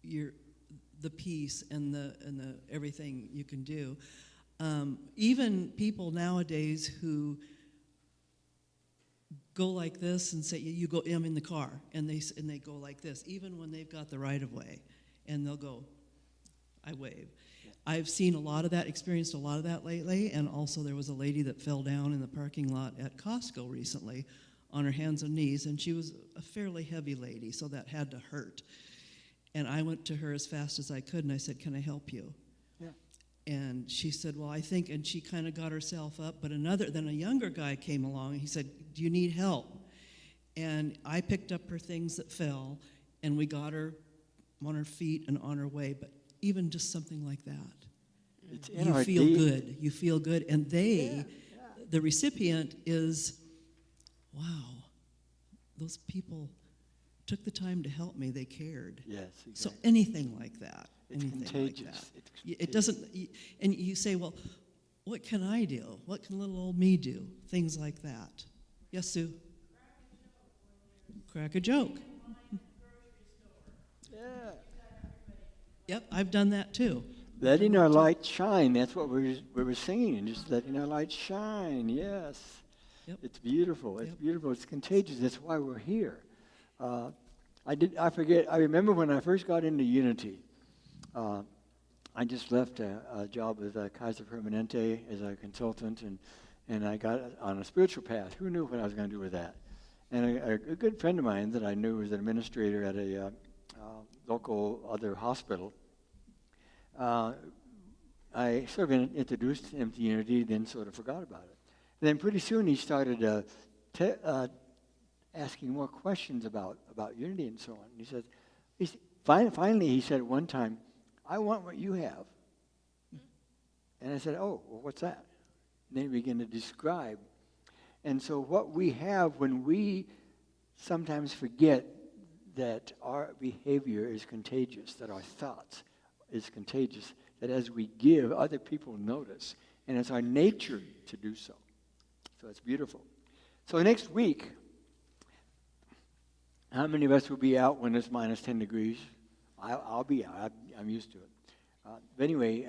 the peace and the everything you can do. Even people nowadays who go like this and say, you go, I'm in the car, and they go like this, even when they've got the right of way, and they'll go, I wave. I've seen a lot of that, experienced a lot of that lately, and also there was a lady that fell down in the parking lot at Costco recently on her hands and knees, and she was a fairly heavy lady, so that had to hurt. And I went to her as fast as I could, and I said, can I help you? Yeah. And she said, well, I think, and she kind of got herself up, but then a younger guy came along, and he said, do you need help? And I picked up her things that fell, and we got her on her feet and on her way, but even just something like that. It's in You our feel deed. good. You feel good. And the recipient is, wow, those people took the time to help me. They cared. Yes, So exactly. anything like that. It's anything contagious. Like that. It's It doesn't, and you say, well, what can I do? What can little old me do? Things like that. Yes, Sue? Crack a joke. Yeah. Yep, I've done that too. Letting our light shine. That's what we were singing. Just letting our light shine. Yes. Yep. It's beautiful. It's Yep. beautiful. It's contagious. That's why we're here. I remember when I first got into Unity. I just left a job with Kaiser Permanente as a consultant, and I got on a spiritual path. Who knew what I was going to do with that? And a good friend of mine that I knew was an administrator at a local other hospital. I sort of introduced him to Unity, then sort of forgot about it. And then pretty soon he started asking more questions about Unity and so on. And finally he said at one time, I want what you have. And I said, oh, well, what's that? And then he began to describe. And so what we have when we sometimes forget that our behavior is contagious, that our thoughts is contagious, that as we give, other people notice. And it's our nature to do so. So it's beautiful. So next week, how many of us will be out when it's minus 10 degrees? I'll be out. I'm used to it. But anyway,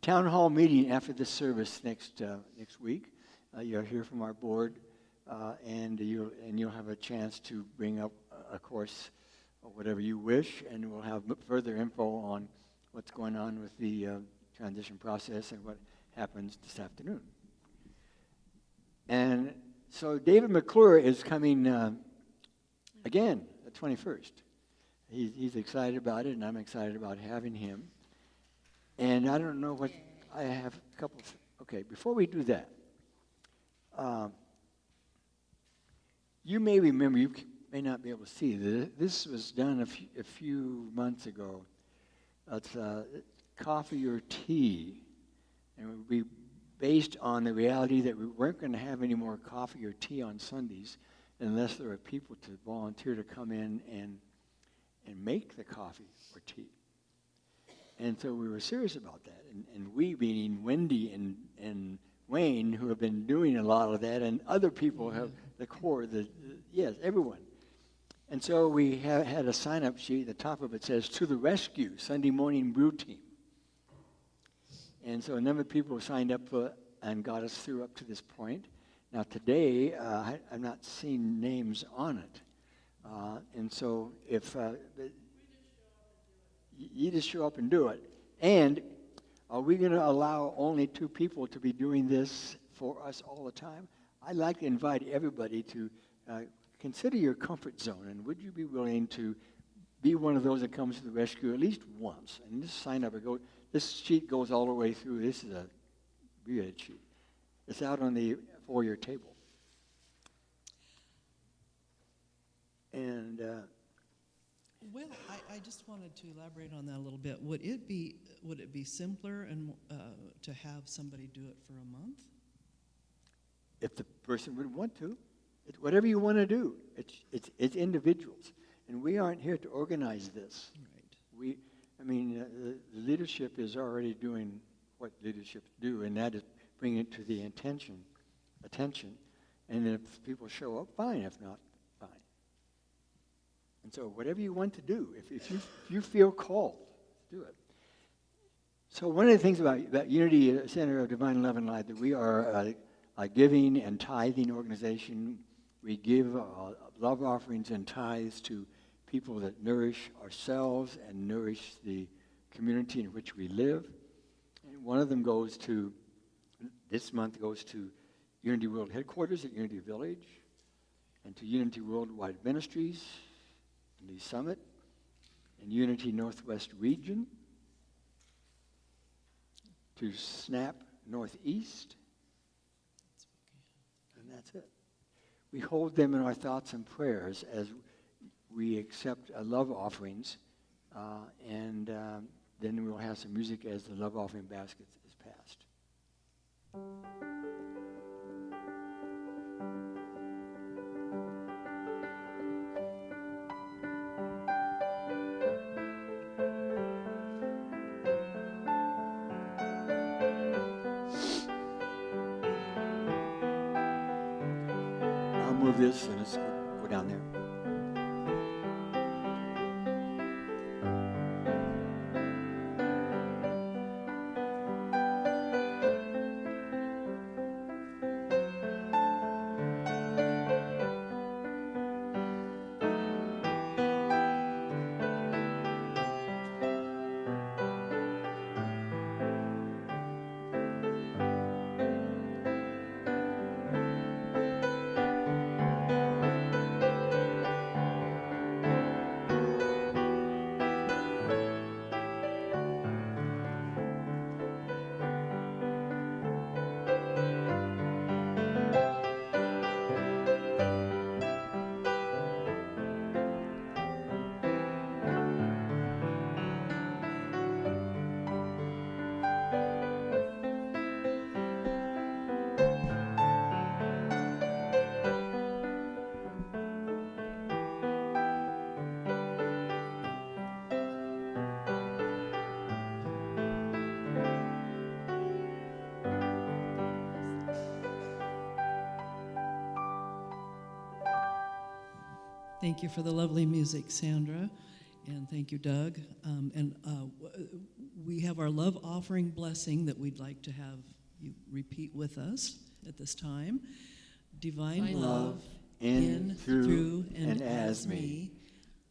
town hall meeting after this service next week. You'll hear from our board, and you'll have a chance to bring up a course or whatever you wish, and we'll have further info on what's going on with the transition process and what happens this afternoon. And so David McClure is coming again, the 21st. He's excited about it, and I'm excited about having him. And I don't know what, I have a couple, okay, before we do that, you may remember, you may not be able to see, this was done a few months ago. It's coffee or tea, and it would be based on the reality that we weren't going to have any more coffee or tea on Sundays unless there were people to volunteer to come in and make the coffee or tea. And so we were serious about that. And we, meaning Wendy and Wayne, who have been doing a lot of that, and other people have the core, yes, everyone. And so we had a sign-up sheet. The top of it says, "To the Rescue, Sunday Morning Brew Team." And so a number of people signed up and got us through up to this point. Now today, I'm not seeing names on it. And so if you just show up and do it. And are we going to allow only 2 people to be doing this for us all the time? I'd like to invite everybody to consider your comfort zone, and would you be willing to be one of those that comes to the rescue at least once? And just sign up. This sheet goes all the way through. This is a weird sheet. It's out on the foyer table. And Well, I just wanted to elaborate on that a little bit. Would it be simpler and to have somebody do it for a month? if the person would want to, whatever you want to do, it's individuals, and we aren't here to organize this. Right. The leadership is already doing what leaderships do, and that is bring it to the attention, and if people show up, fine. If not, fine. And so, whatever you want to do, if you feel called, do it. So, one of the things about Unity Center of Divine Love and Light, that we are a giving and tithing organization. We give love offerings and tithes to people that nourish ourselves and nourish the community in which we live. And one of them this month goes to Unity World Headquarters at Unity Village, and to Unity Worldwide Ministries, Unity Summit, and Unity Northwest Region, to SNAP Northeast, and that's it. We hold them in our thoughts and prayers as we accept love offerings, and then we'll have some music as the love offering basket is passed. I'll move this and let's go down there. Thank you for the lovely music, Sandra, and thank you, Doug. We have our love offering blessing that we'd like to have you repeat with us at this time. Divine love in, through, and as me,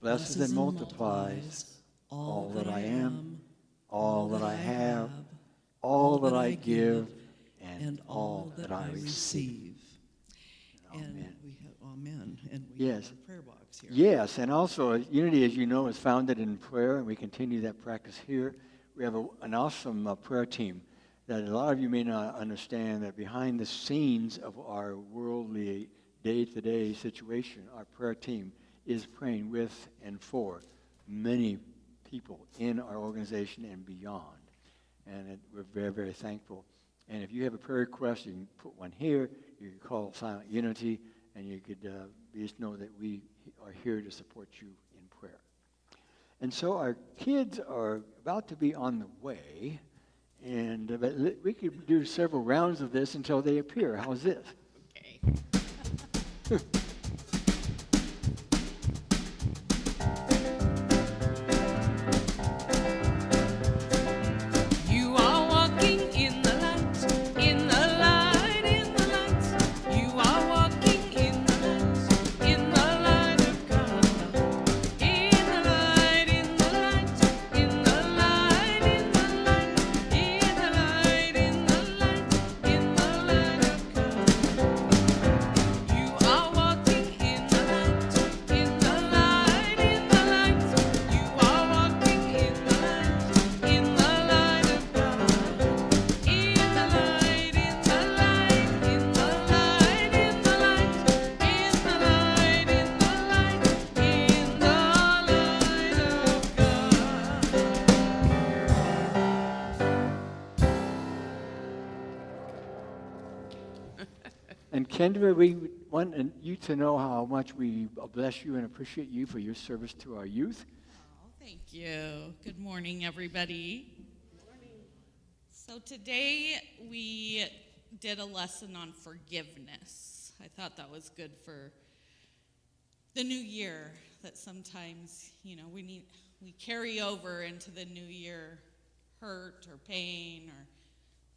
blesses and multiplies all that I am, all that I have, all that I give, and all that I receive. And we have amen, and we have a prayer box here. Yes, and also Unity, as you know, is founded in prayer, and we continue that practice here. We have an awesome prayer team that a lot of you may not understand, that behind the scenes of our worldly day-to-day situation, our prayer team is praying with and for many people in our organization and beyond. And we're very, very thankful. And if you have a prayer request, you can put one here. You can call Silent Unity, and you could just know that we are here to support you in prayer. And so our kids are about to be on the way, and but we could do several rounds of this until they appear. How's this? Okay. You are walking in the light, in the light, in the light. You Kendra, we want you to know how much we bless you and appreciate you for your service to our youth. Oh, thank you. Good morning, everybody. So today we did a lesson on forgiveness. I thought that was good for the new year, that sometimes, we carry over into the new year hurt or pain or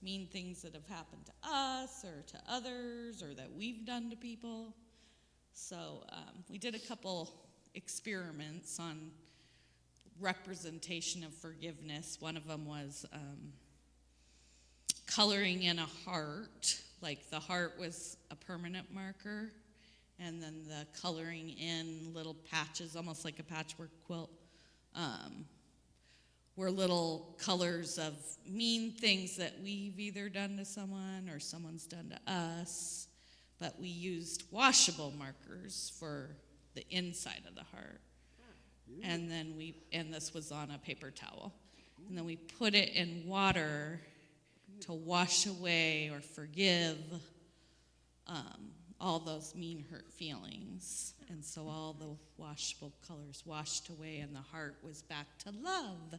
mean things that have happened to us or to others or that we've done to people. So we did a couple experiments on representation of forgiveness. One of them was coloring in a heart, like the heart was a permanent marker, and then the coloring in little patches, almost like a patchwork quilt, were little colors of mean things that we've either done to someone or someone's done to us, but we used washable markers for the inside of the heart. And then this was on a paper towel. And then we put it in water to wash away or forgive all those mean hurt feelings. And so all the washable colors washed away and the heart was back to love.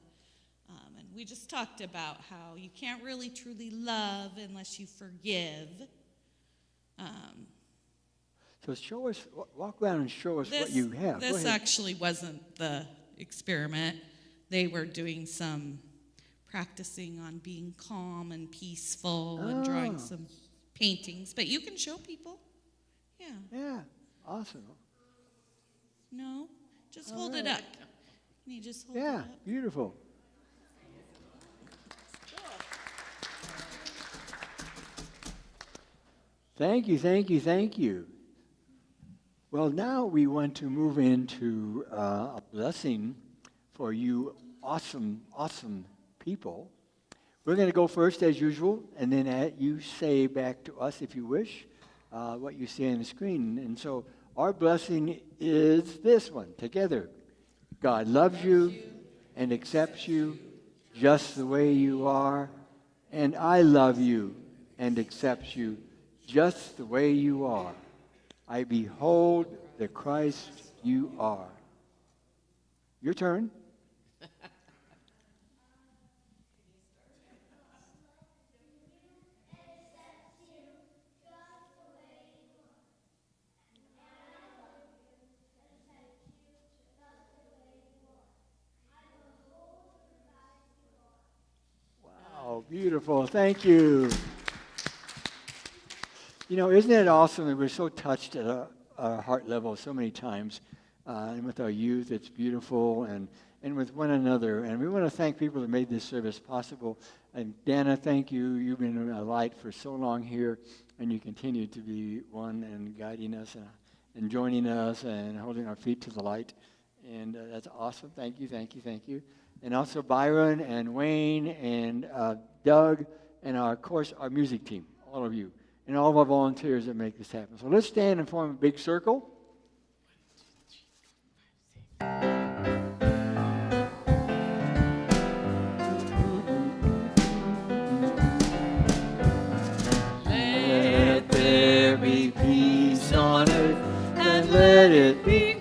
And we just talked about how you can't really truly love unless you forgive. So show us, walk around and show us what you have. This actually wasn't the experiment. They were doing some practicing on being calm and peaceful and drawing some paintings. But you can show people. Yeah. Yeah, awesome. No, just hold it up. Can you just hold it Yeah, up? beautiful. Thank you, thank you, thank you. Well, now we want to move into a blessing for you awesome, awesome people. We're going to go first as usual, and then you say back to us, if you wish, what you see on the screen. And so our blessing is this one, together. God loves you and accepts you just the way you are, and I love you and accepts you just the way you are. I behold the Christ you are. Your turn. Wow, beautiful. Thank you. Isn't it awesome that we're so touched at our heart level so many times, and with our youth, it's beautiful, and with one another. And we want to thank people that made this service possible. And Danna, thank you. You've been a light for so long here, and you continue to be one and guiding us and joining us and holding our feet to the light. And that's awesome. Thank you, thank you, thank you. And also Byron and Wayne and Doug and, of course, our music team, all of you. And all of our volunteers that make this happen. So let's stand and form a big circle. Let there be peace on earth, and let it be.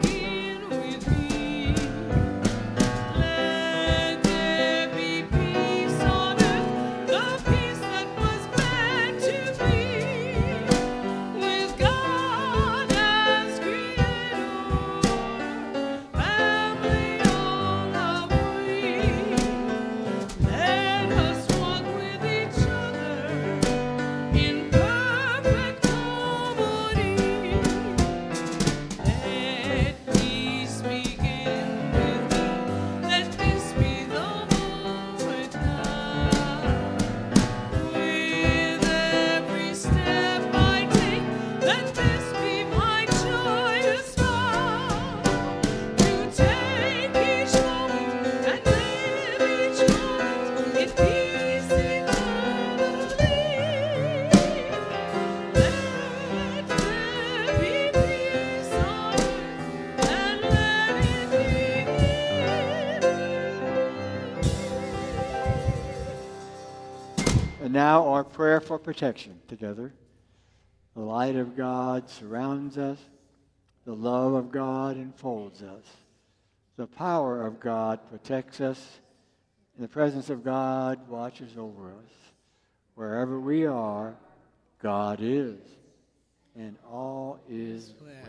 And now our prayer for protection together. The light of God surrounds us. The love of God enfolds us. The power of God protects us. And the presence of God watches over us. Wherever we are, God is. And all is well.